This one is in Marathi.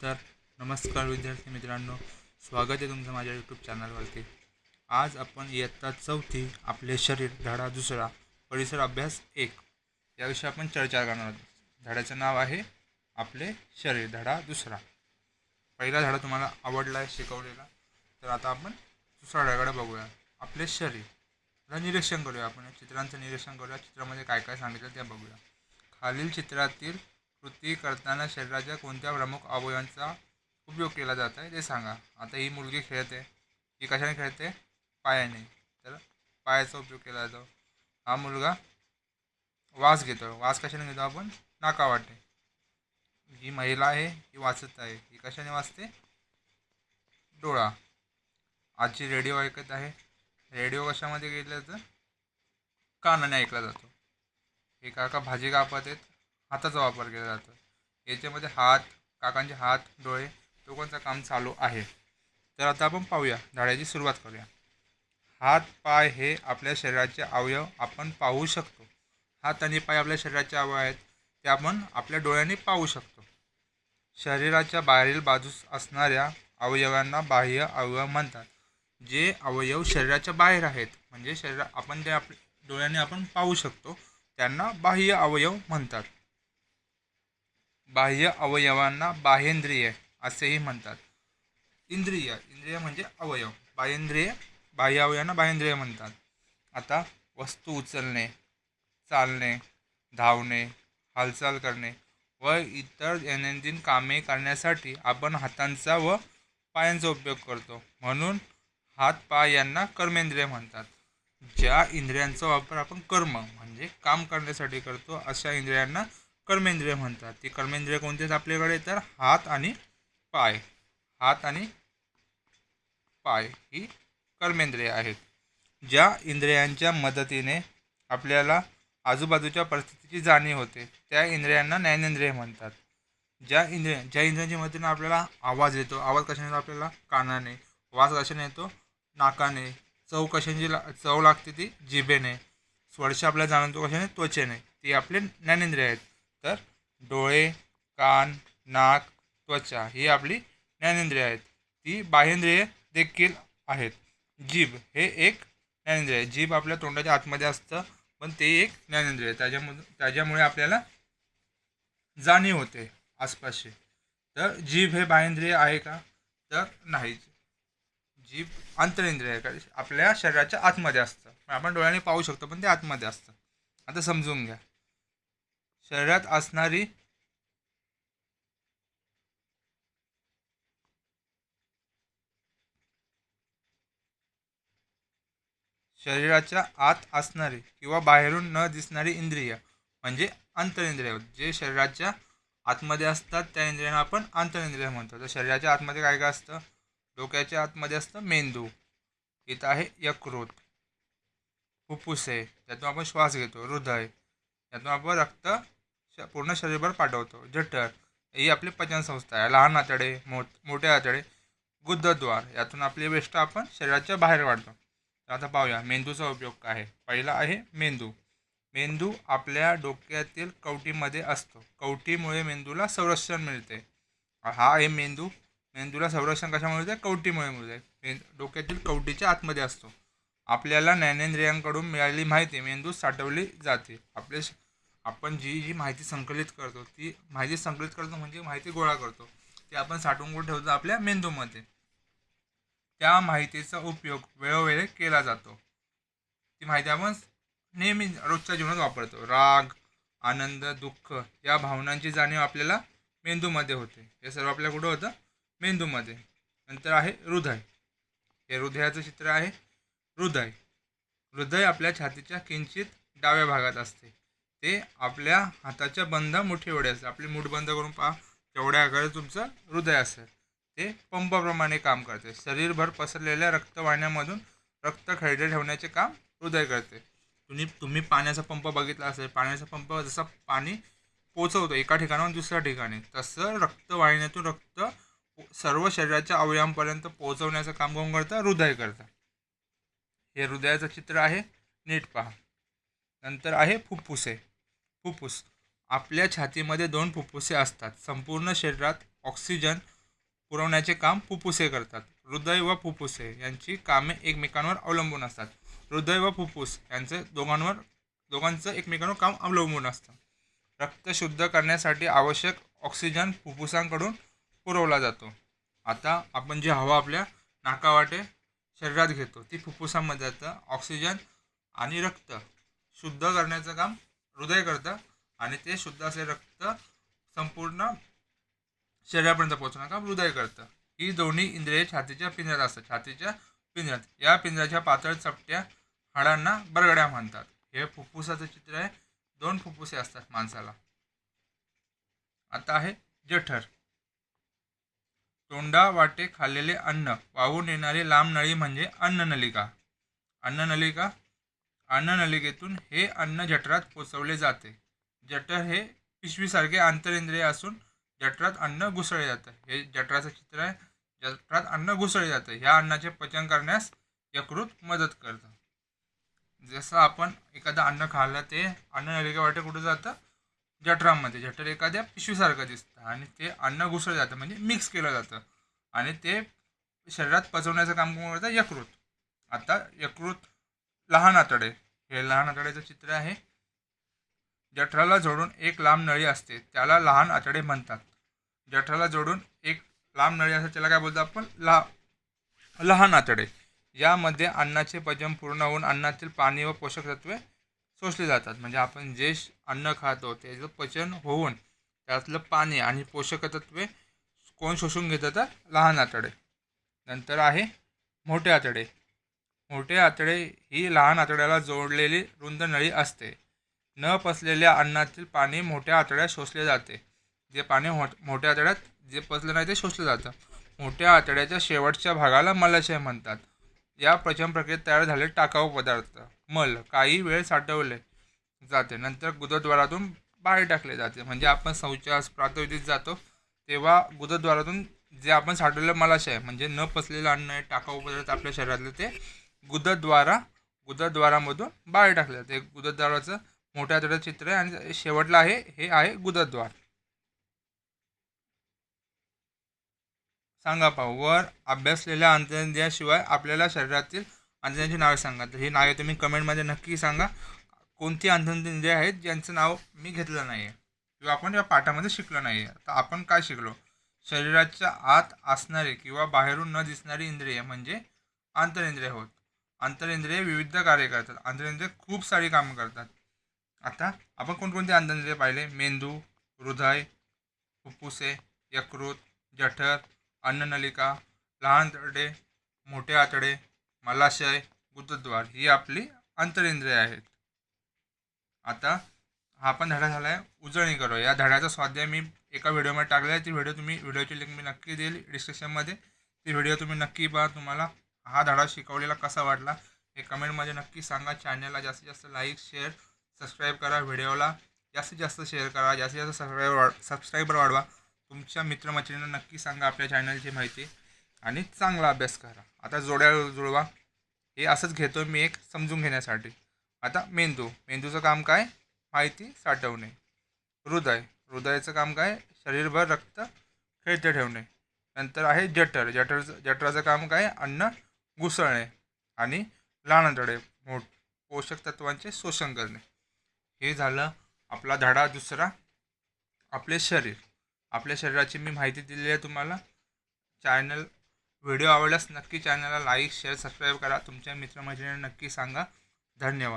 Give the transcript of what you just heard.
तर नमस्कार विद्यार्थी मित्रांनो, स्वागत आहे तुमचं माझ्या यूट्यूब चॅनलवरती. आज आपण इयत्ता चौथी आपले शरीर धडा दुसरा परिसर अभ्यास 1 याविषयी आपण चर्चा करणार आहोत. धड्याचं नाव आहे आपले शरीर धडा दुसरा. पहिला धडा तुम्हाला आवडला आहे शिकवलेला, तर आता आपण दुसऱ्या धड्याकडे बघूया. आपले शरीर आता निरीक्षण करूया. आपण चित्रांचं निरीक्षण करूया. चित्रामध्ये काय काय सांगितलं ते बघूया. खालील चित्रातील कृती करताना शरीराच्या कोणत्या प्रमुख अवयवांचा उपयोग केला जात आहे ते सांगा. आता ही मुलगी खेळते, ही कशाने खेळते? पायाने. तर पायाचा उपयोग केला जातो. हा मुलगा वास घेतो. वास कशाने घेतो आपण? नाकावाटे. ही महिला आहे, ही वाचत आहे, ही कशाने वाचते? डोळा. आजची रेडिओ ऐकत आहे. रेडिओ कशामध्ये गेला जातं? कानाने ऐकला जातो. हे काका भाजी कापत आहेत, हाताचा वापर केला जातो. याच्यामध्ये हात, काकांचे हात, डोळे दोघांचं काम चालू आहे. तर आता आपण पाहूया, धड्याची सुरुवात करूया. हात पाय हे आपल्या शरीराचे अवयव आपण पाहू शकतो. हात आणि पाय आपल्या शरीराचे अवयव आहेत, ते आपण आपल्या डोळ्यांनी पाहू शकतो. शरीराच्या बाहेरील बाजूस असणाऱ्या अवयवांना बाह्य अवयव म्हणतात. जे अवयव शरीराच्या बाहेर आहेत, म्हणजे आपण ते आपल्या डोळ्याने आपण पाहू शकतो, त्यांना बाह्य अवयव म्हणतात. बाह्य अवयवांना बाह्येंद्रिय असेही म्हणतात. इंद्रिय म्हणजे अवयव. बाह्य अवयवांना बाह्येंद्रिय म्हणतात. आता वस्तू उचलणे, चालणे, धावणे, हालचाल करणे व इतर दैनंदिन कामे करण्यासाठी आपण हातांचा व पायांचा उपयोग करतो. म्हणून हात पाय यांना कर्मेंद्रिय म्हणतात. ज्या इंद्रियांचा वापर आपण कर्म म्हणजे काम करण्यासाठी करतो, अशा इंद्रियांना कर्मेंद्रिय म्हणतात. ती कर्मेंद्रिय कोणतेच आपल्याकडे? तर हात आणि पाय. हात आणि पाय ही कर्मेंद्रिय आहेत. ज्या इंद्रियांच्या मदतीने आपल्याला आजूबाजूच्या परिस्थितीची जाणीव होते, त्या इंद्रियांना ज्ञानेंद्रिय म्हणतात. ज्या इंद्रियांच्या मदतीने आपल्याला आवाज येतो, आवाज कशाने येतो आपल्याला? कानाने. वास कशाने येतो? नाकाने. चव लागते ती जिभेने. स्पर्श आपल्याला जाणवतो कशाने? त्वचेने. ती आपले ज्ञानेंद्रिय आहेत. तर डोळे, कान, नाक, त्वचा ही आपली ज्ञानेंद्रिय आहेत. ती बाह्येंद्रिय देखील आहेत. जीभ हे एक ज्ञानेंद्रिय आहे. जीभ आपल्या तोंडाच्या आतमध्ये असतं, पण ते एक ज्ञानेंद्रिय आहे. त्याच्यामुळे आपल्याला जाणीव होते आसपासची. तर जीभ हे बाह्येंद्रिय आहे का? तर नाही. जीभ आंतरेंद्रिय आहे का? आपल्या शरीराच्या आतमध्ये असतं, आपण डोळ्याने पाहू शकतो, पण ते आतमध्ये असतं. आता समजून घ्या. शरीरात असणारी शरीराच्या आत असणारी किंवा बाहेरून न दिसणारी इंद्रिय म्हणजे आंतरेंद्रिय. जे शरीराच्या आतमध्ये असतात त्या इंद्रियांना आपण आंतरेंद्रिय म्हणतो. तर शरीराच्या आतमध्ये काय काय असतं? डोक्याच्या आतमध्ये असतं मेंदू. इथं आहे यकृत, फुफ्फुसे, त्यातून आपण श्वास घेतो. हृदय, त्यातून आपण रक्त पूर्ण शरीरभर पाठवतो. जठर ही आपली पचनसंस्था आहे. लहान आतडे, मोठे आतडे, गुदद्वार, यातून आपली वेष्ट आपण शरीराच्या बाहेर काढतो. आता पाहूया मेंदूचा उपयोग काय आहे. पहिला आहे मेंदू. मेंदू आपल्या डोक्यातील कवटीमध्ये असतो. कवटीमुळे मेंदूला संरक्षण मिळते. हा आहे मेंदू. मेंदूला संरक्षण कशामुळे मिळते? कवटीमुळे मिळते. डोक्यातील कवटीच्या आतमध्ये असतो. आपल्याला ज्ञानेंद्रियांकडून मिळालेली माहिती मेंदूत साठवली जाते. आपण जी माहिती संकलित करतो, ती माहिती संकलित करतो म्हणजे माहिती गोळा करतो, ती आपण साठवून ठेवतो आपल्या मेंदूमध्ये. त्या माहितीचा उपयोग वेळोवेळी केला जातो. ती माहिती आपण नेहमी रोजच्या जीवनात वापरतो. राग, आनंद, दुःख या भावनांची जाणीव आपल्याला मेंदूमध्ये होते. हे सर्व आपल्या कुठं होतं? मेंदूमध्ये. नंतर आहे हृदय. हे हृदयाचं चित्र आहे. हृदय आपल्या छातीच्या किंचित डाव्या भागात असते. ते आपल्या हाताच्या बंद मुठी एवढे असते. आपली मूठ बंद करून पहा, तेवढ्या आकारात तुमचं हृदय असेल. ते पंपाप्रमाणे काम करते. शरीरभर पसरलेल्या रक्तवाहिन्यांमधून रक्त खळगे ठेवण्याचे काम हृदय करते. तुम्ही पाण्याचा पंप बघितला असेल. पाण्याचा पंप जसा पाणी पोचवतो एका ठिकाणाहून दुसऱ्या ठिकाणी, तसं रक्तवाहिन्यातून रक्त सर्व शरीराच्या अवयवांपर्यंत पोहोचवण्याचं काम कोण करतं? हृदय करतं. हे हृदयाचं चित्र आहे, नीट पहा. नंतर आहे फुफ्फुसे. फुफ्फुस आपल्या छातीमध्ये 2 फुफ्फुसे असतात. संपूर्ण शरीरात ऑक्सिजन पुरवण्याचे काम फुफ्फुसे करतात. हृदय व फुफ्फुसे यांची कामे एकमेकांवर अवलंबून असतात. हृदय व फुफ्फुस यांचं दोघांचं एकमेकांवर काम अवलंबून असतं. रक्त शुद्ध करण्यासाठी आवश्यक ऑक्सिजन फुफ्फुसांकडून पुरवला जातो. आता आपण जी हवा आपल्या नाकावाटे शरीरात घेतो ती फुफ्फुसांमध्ये जातं. ऑक्सिजन आणि रक्त शुद्ध करण्याचं काम हृदय करतं आणि ते शुद्ध असे रक्त संपूर्ण शरीरापर्यंत पोहोचण्याचं काम हृदय करतं. ही दोन्ही इंद्रिये छातीच्या पिंजऱ्यात असतात. छातीच्या पिंजऱ्यात या पिंजऱ्याच्या पातळ चपट्या हाडांना बरगड्या म्हणतात. हे फुफ्फुसाचं चित्र आहे. 2 फुफ्फुसे असतात माणसाला. आता आहे जठर. तोंडावाटे खाल्लेले अन्न वाहून येणारी लांब नळी म्हणजे अन्ननलिका. अन्ननलिकेतून हे अन्न जठरात पोचवले जाते. जठर हे पिशवीसारखे आंतरेंद्रिय असून जठरात अन्न घुसळले जातं. हे जठराचं चित्र आहे. जठरात अन्न घुसळले जातं. ह्या अन्नाचे पचन करण्यास यकृत मदत करतं. जसं आपण एखादं अन्न खाल्लं ते अन्ननलिकेवाटे कुठं जातं? जठरामध्ये. जठर एखाद्या पिशवीसारखं दिसतं आणि ते अन्न घुसळलं जातं म्हणजे मिक्स केलं जातं आणि ते शरीरात पचवण्याचं काम कोण करतं? यकृत. आता यकृत लहान आतडे. हे लहान आतड्याचं चित्र आहे. जठराला जोडून एक लांब नळी असते त्याला लहान आतडे म्हणतात. जठराला जोडून एक लांब नळी असते त्याला काय बोलतो आपण? लहान आतडे. यामध्ये अन्नाचे पचन पूर्ण होऊन अन्नातील पाणी व पोषक तत्वे शोषली जातात. म्हणजे आपण जे अन्न खातो त्याचं पचन होऊन त्यातलं पाणी आणि पोषक तत्वे कोण शोषून घेतं? तर लहान आतडे. नंतर आहे मोठे आतडे. मोठे आतडे ही लहान आतड्याला जोडलेली रुंद नळी असते. न पचलेल्या अन्नातील पाणी मोठ्या आतड्यात शोषले जाते. जे पाणी मोठ्या आतड्यात जे पचलं नाही ते शोषलं जातं. मोठ्या आतड्याच्या शेवटच्या भागाला मलाशय म्हणतात. या पचन प्रक्रियेत तयार झालेले टाकाऊ पदार्थ मल काही वेळ साठवले जाते. नंतर गुदद्वारातून बाहेर टाकले जाते. म्हणजे आपण शौचास प्रातःविधीत जातो तेव्हा गुदद्वारातून जे आपण साठवलेलं मलाशय म्हणजे न पचलेलं अन्न आहे टाकाऊ पदार्थ आपल्या शरीरातले ते गुदद्वारामधून बाहेर टाकले जाते. गुदद्वाराचं मोठ्या आतड्याचं चित्र आहे आणि शेवटला आहे हे आहे गुदद्वार. सांगा पाहू. वर अभ्यासलेल्या अंतरेंद्रियाशिवाय आपल्याला शरीरातील अंतरेंद्रियांची नावे सांगा. तर ही नावे तुम्ही कमेंटमध्ये नक्की सांगा. कोणती अंतरेंद्रिय आहेत ज्यांचं नाव मी घेतलं नाही आहे किंवा आपण या पाठामध्ये शिकलो नाही आहे. तर आपण काय शिकलो? शरीराच्या आत असणारे किंवा बाहेरून न दिसणारी इंद्रिय म्हणजे आंतरेंद्रिय होत. आंतरेंद्रिय विविध कार्य करतात. आंतरेंद्रिय खूप सारी कामं करतात. आता आपण कोणकोणते आंतरेंद्रिय पाहिले? मेंदू, हृदय, फुफ्फुसे, यकृत, जठर, अन्ननलिका, लहान आतडे, मोठे आतडे, मलाशय, गुदद्वार ही आपली आंतरेंद्रिय आहेत. आता हा पण धडा झाला आहे. उजळणी करूया. या धड्याचा स्वाध्याय मी एका व्हिडिओमध्ये टाकला आहे. ती व्हिडिओची लिंक मी नक्की देईल डिस्क्रिप्शनमध्ये. ती व्हिडिओ तुम्ही नक्की पहा. तुम्हाला हा धडा शिकवलेला कसा वाटला हे कमेंटमध्ये नक्की सांगा. चॅनलला जास्तीत जास्त लाईक शेअर सबस्क्राईब करा. व्हिडिओला जास्तीत जास्त शेअर करा. जास्तीत जास्त सबस्क्राईबर वाढवा. तुमच्या मित्रमैत्रिणींना नक्की सांगा आपल्या चॅनलची माहिती आणि चांगला अभ्यास करा. आता जोड्या जुळवा. हे असंच घेतो मी एक समजून घेण्यासाठी. आता मेंदूचं काम काय? माहिती साठवणे. हृदयाचं काम काय? शरीरभर रक्त खेळते ठेवणे. नंतर आहे जठराचं काम काय? अन्न घुसळणे आणि लहान आतडे पोषक तत्वांचे शोषण करणे. हे झालं आपला धडा दुसरा. आपले शरीर. आपल्या शरीराची मी माहिती दिलेली आहे तुम्हाला. व्हिडिओ आवडल्यास नक्की चॅनलला लाईक शेअर सबस्क्राईब करा. तुमच्या मित्रमैत्रिणींना नक्की सांगा. धन्यवाद.